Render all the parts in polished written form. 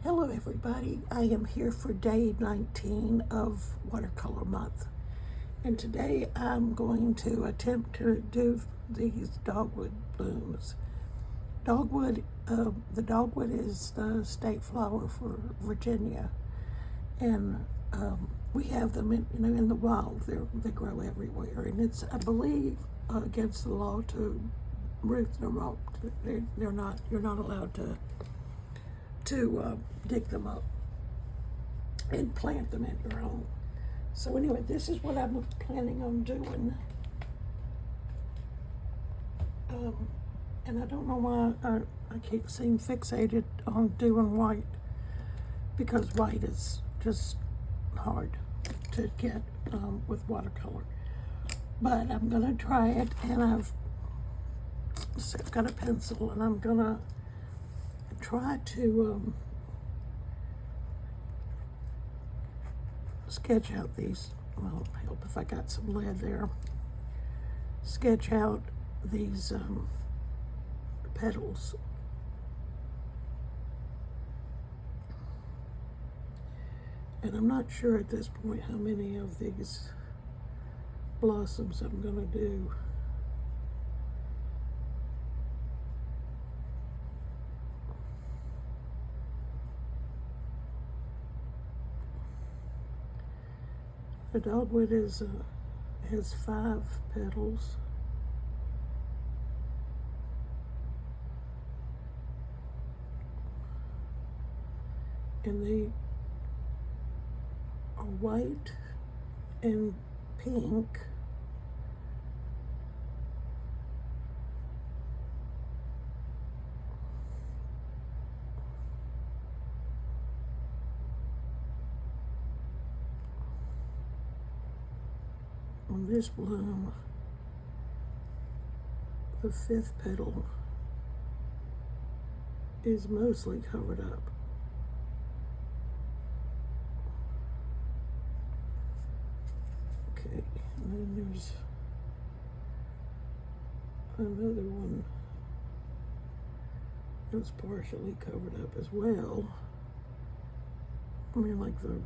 Hello everybody, I am here for day 19 of Watercolor Month, and today I'm going to attempt to do these dogwood blooms. The dogwood is the state flower for Virginia, and we have them in the wild. They grow everywhere, and it's, I believe, against the law to root them up. You're not allowed to dig them up and plant them in your own. So anyway, this is what I'm planning on doing. And I don't know why I keep seem fixated on doing white, because white is just hard to get with watercolor. But I'm gonna try it, and I've got a pencil, and I'm gonna try to sketch out these. Well, help if I got some lead there. Sketch out these petals. And I'm not sure at this point how many of these blossoms I'm gonna do. The dogwood has 5 petals. And they are white and pink. On this bloom, the 5th petal is mostly covered up. Okay, and then there's another one that's partially covered up as well. I mean, like the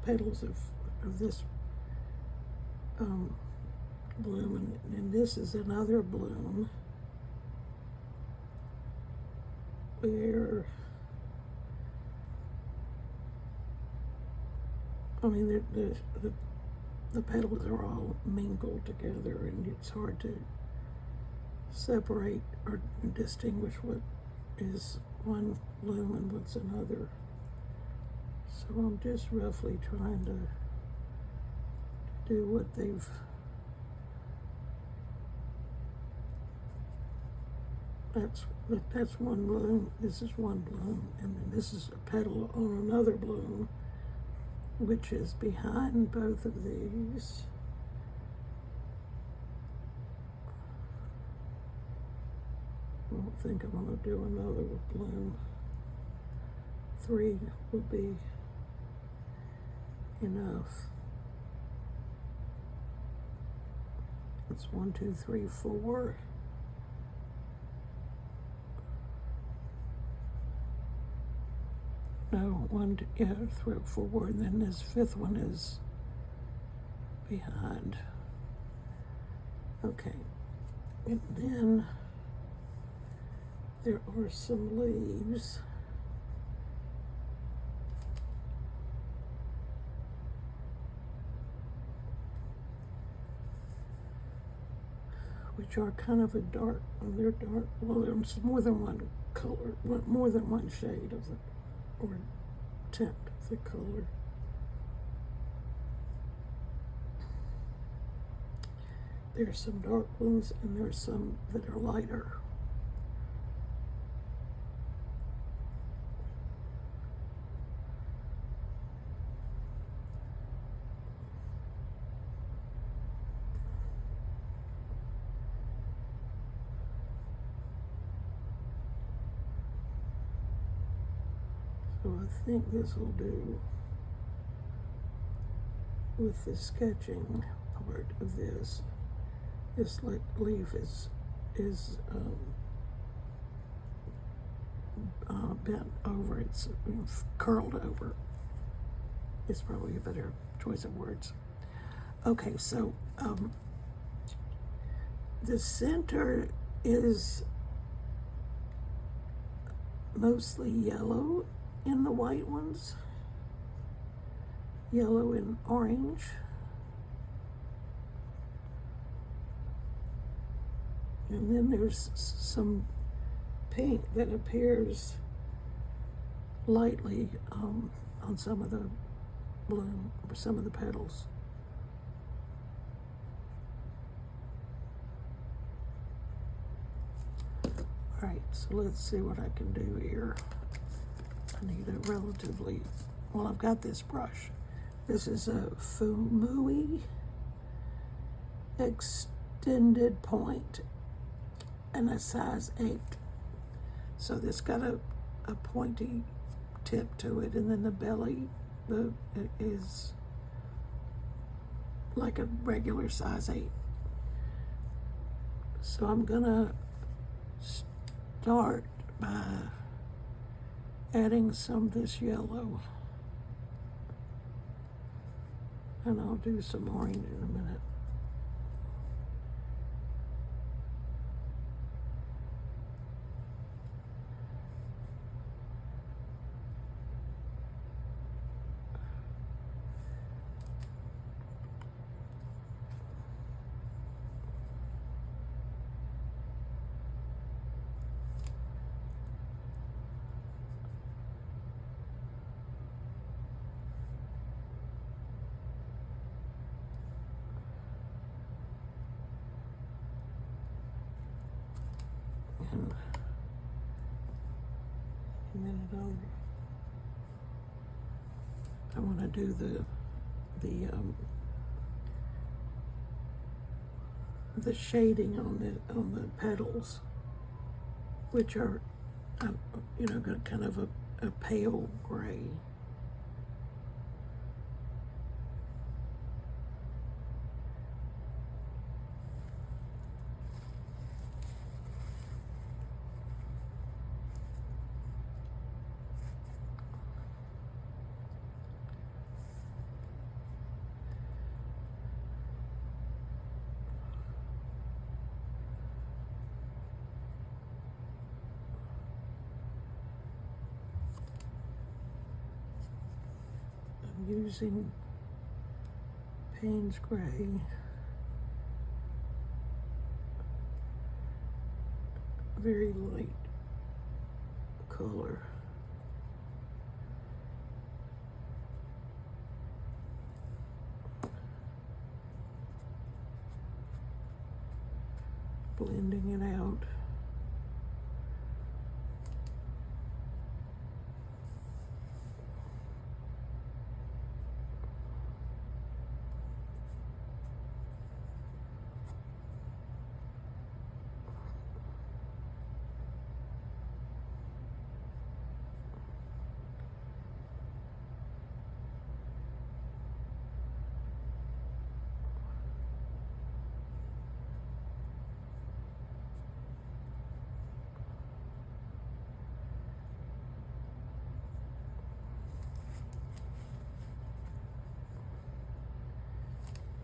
petals of this bloom, and this is another bloom where, I mean, the petals are all mingled together, and it's hard to separate or distinguish what is one bloom and what's another. So I'm just roughly trying to do what they've that's one bloom. This is one bloom, and then this is a petal on another bloom, which is behind both of these. I don't think I'm going to do another bloom. 3 would be enough. It's 1, 2, 3, 4. No, 1, 2, yeah, 3, 4, and then this 5th one is behind. Okay, and then there are some leaves. Which are kind of a dark, they're dark, well, there's more than one color, more than one shade of the, or tint of the color. There's some dark ones, and there's some that are lighter. So I think this will do with the sketching part of this. This leaf is bent over, it's curled over. It's probably a better choice of words. Okay, so the center is mostly yellow in the white ones, yellow and orange. And then there's some pink that appears lightly on some of the bloom, or some of the petals. All right, so let's see what I can do here. I need a relatively, well, I've got this brush. This is a Fumui extended point and a size 8. So this got a pointy tip to it, and then the belly it is like a regular size 8. So I'm gonna start by adding some of this yellow, and I'll do some orange in a minute. And then I want to do the shading on the petals, which are got kind of a pale gray. Using Payne's Gray, very light color. Blending it out.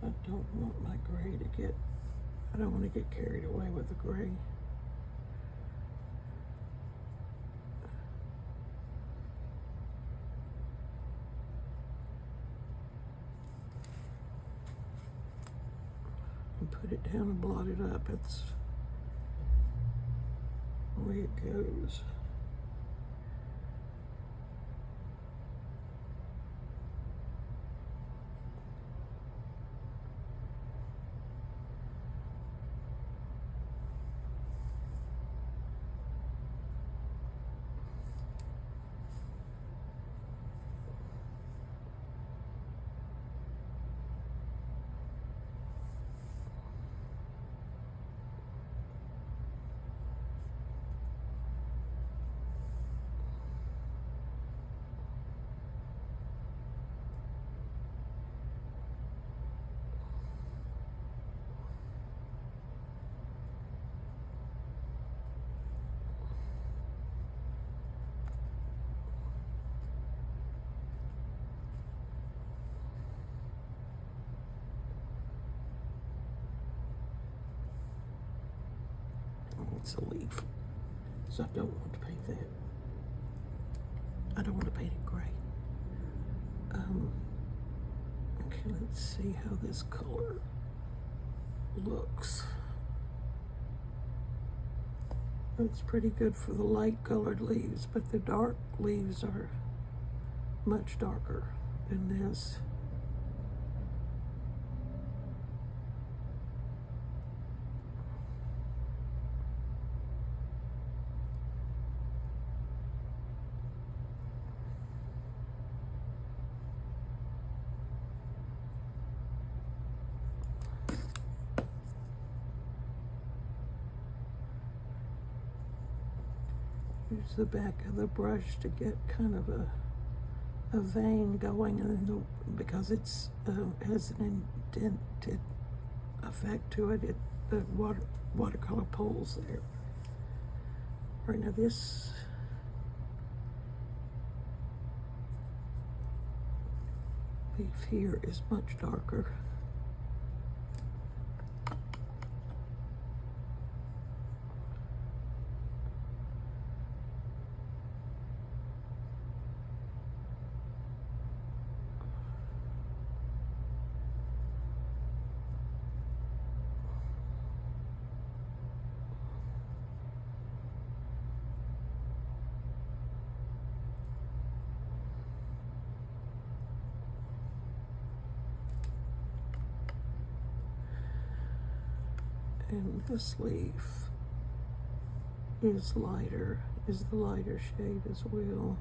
I don't want my gray to get, I don't want to get carried away with the gray. And put it down and blot it up. It's the way it goes. That's a leaf. So I don't want to paint that. I don't want to paint it gray. Okay, let's see how this color looks. It's pretty good for the light colored leaves, but the dark leaves are much darker than this. Use the back of the brush to get kind of a vein going, and because it's has an indented effect to it, the watercolor pulls there. Right now, this leaf here is much darker. And this leaf is the lighter shade as well.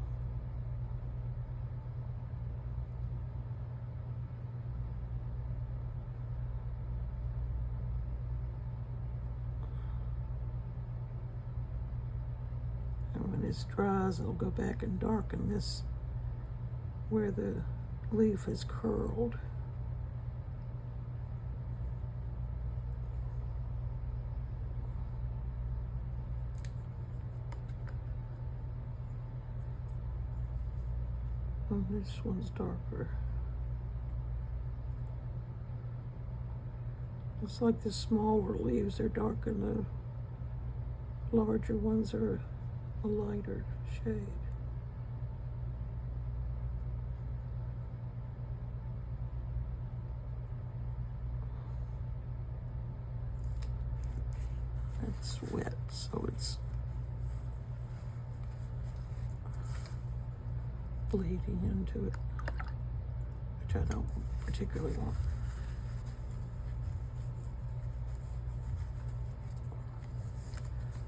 And when this dries, I'll go back and darken this where the leaf is curled. And this one's darker. It's like the smaller leaves are dark and the larger ones are a lighter shade. It's wet, so it's bleeding into it, which I don't particularly want.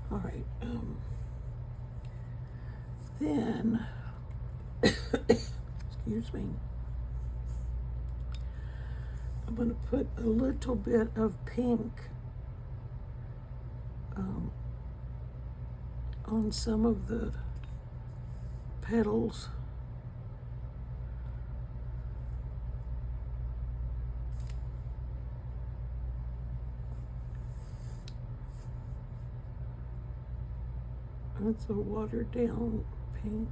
All right, then, excuse me, I'm going to put a little bit of pink on some of the petals. That's a watered down pink.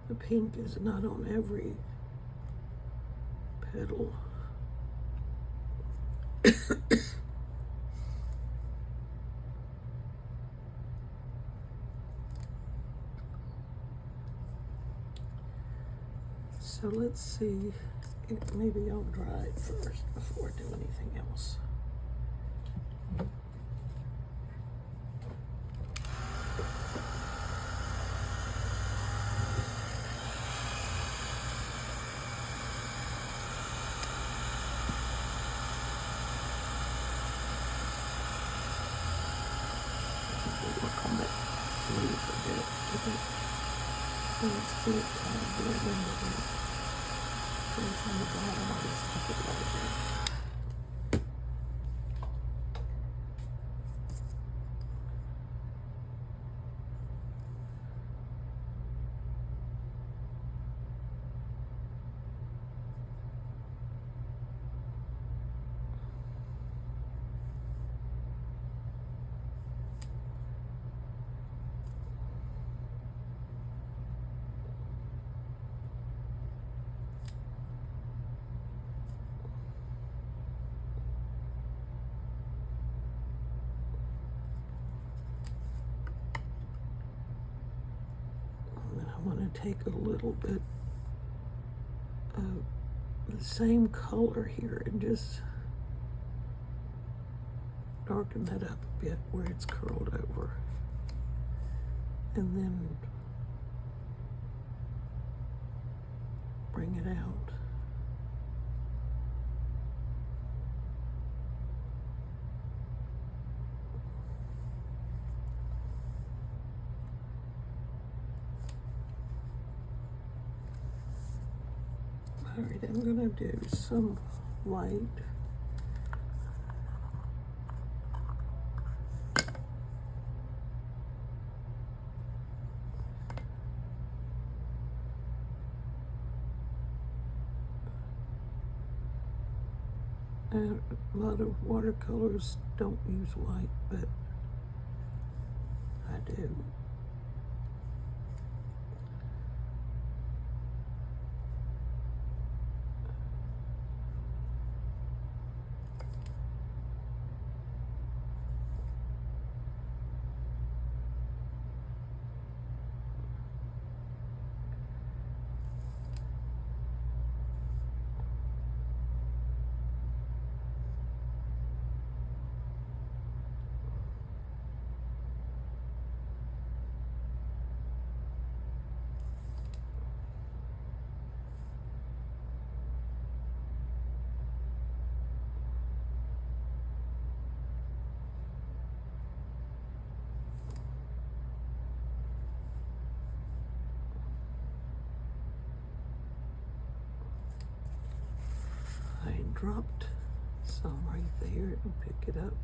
The pink is not on every petal. So let's see, maybe I'll dry it first before I do anything else. We'll work on that leaf a bit. Let's see it kind of blend into the leaf on the bottom. I'll just keep it like that. I want to take a little bit of the same color here and just darken that up a bit where it's curled over. And then bring it out. All right, I'm gonna do some white. And a lot of watercolors don't use white, but I do. I dropped some right there and pick it up.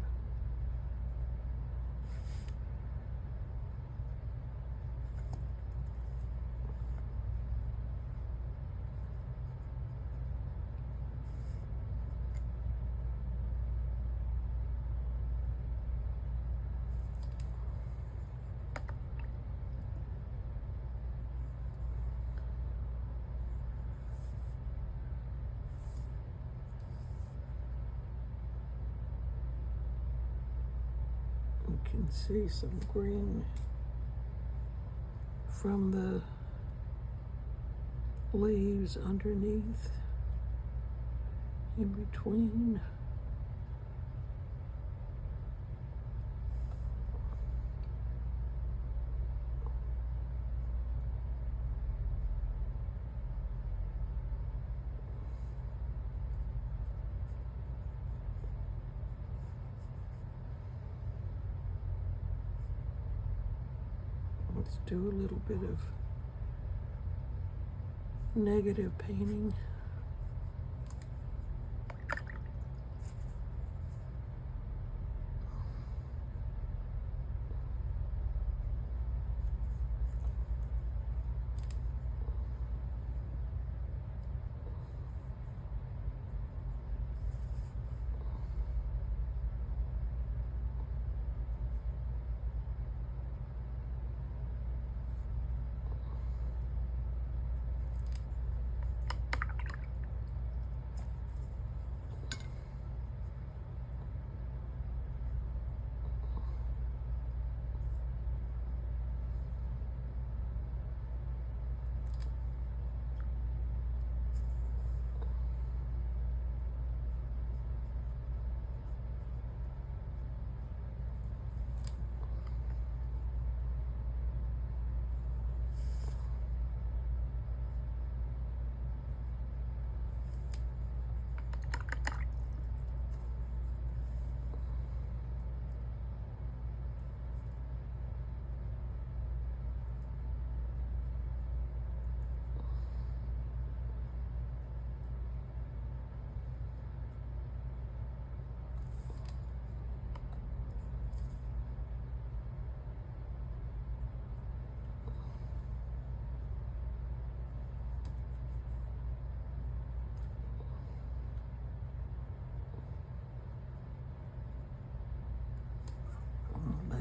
You can see some green from the leaves underneath, in between. Let's do a little bit of negative painting.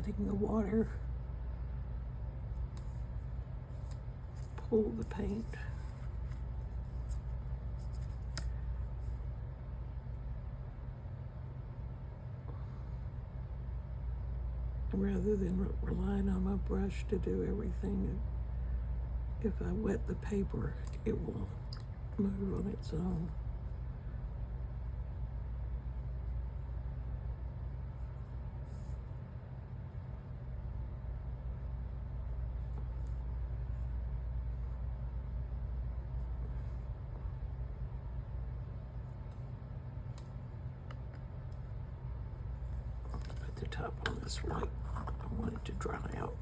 letting the water pull the paint. Rather than relying on my brush to do everything, if I wet the paper, it will move on its own. Put the top on this white. I want it to dry out.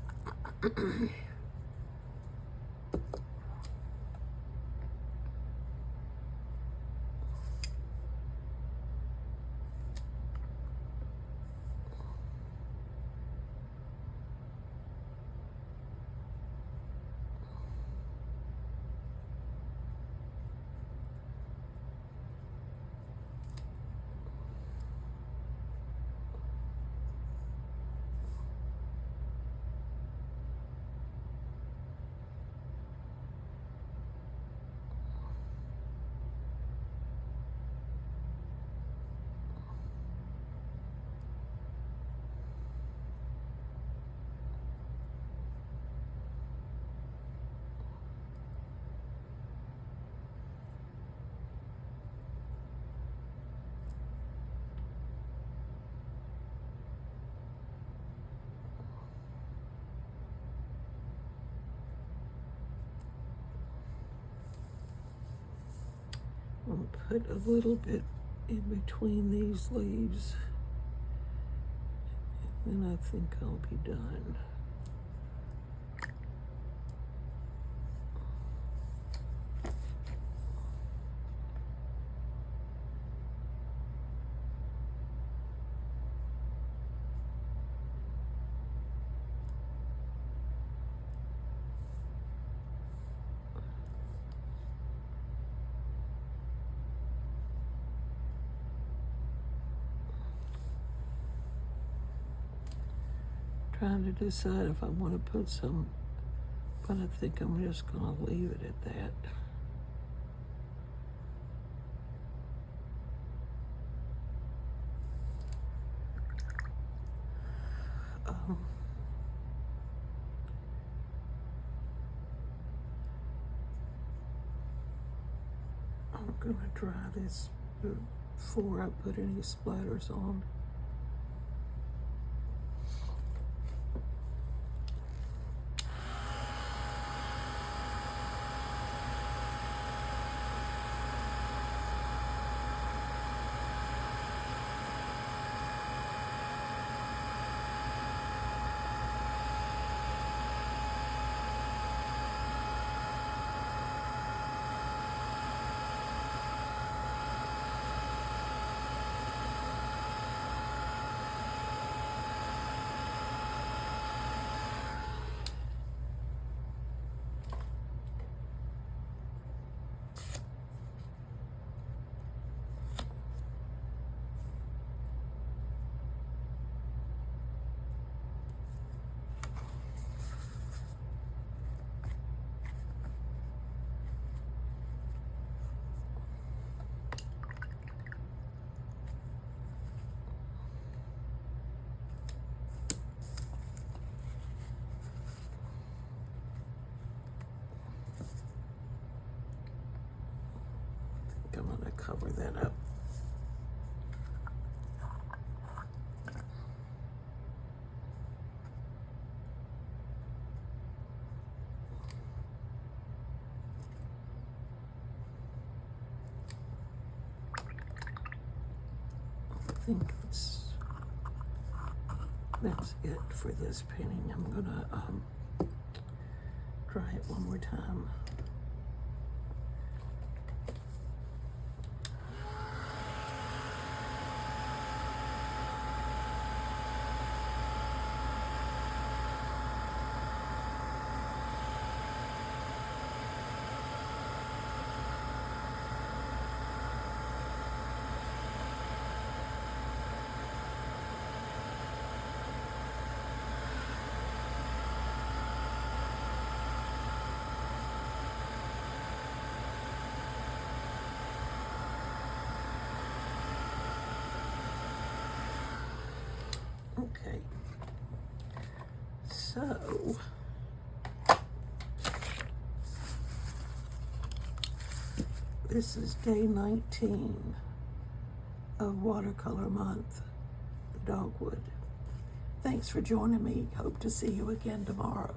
I'll put a little bit in between these leaves, and I think I'll be done. Trying to decide if I want to put some, but I think I'm just going to leave it at that. I'm going to dry this before I put any splatters on. I'm going to cover that up. I think that's it for this painting. I'm going to try it one more time. Okay. So, this is day 19 of Watercolor Month, Dogwood. Thanks for joining me. Hope to see you again tomorrow.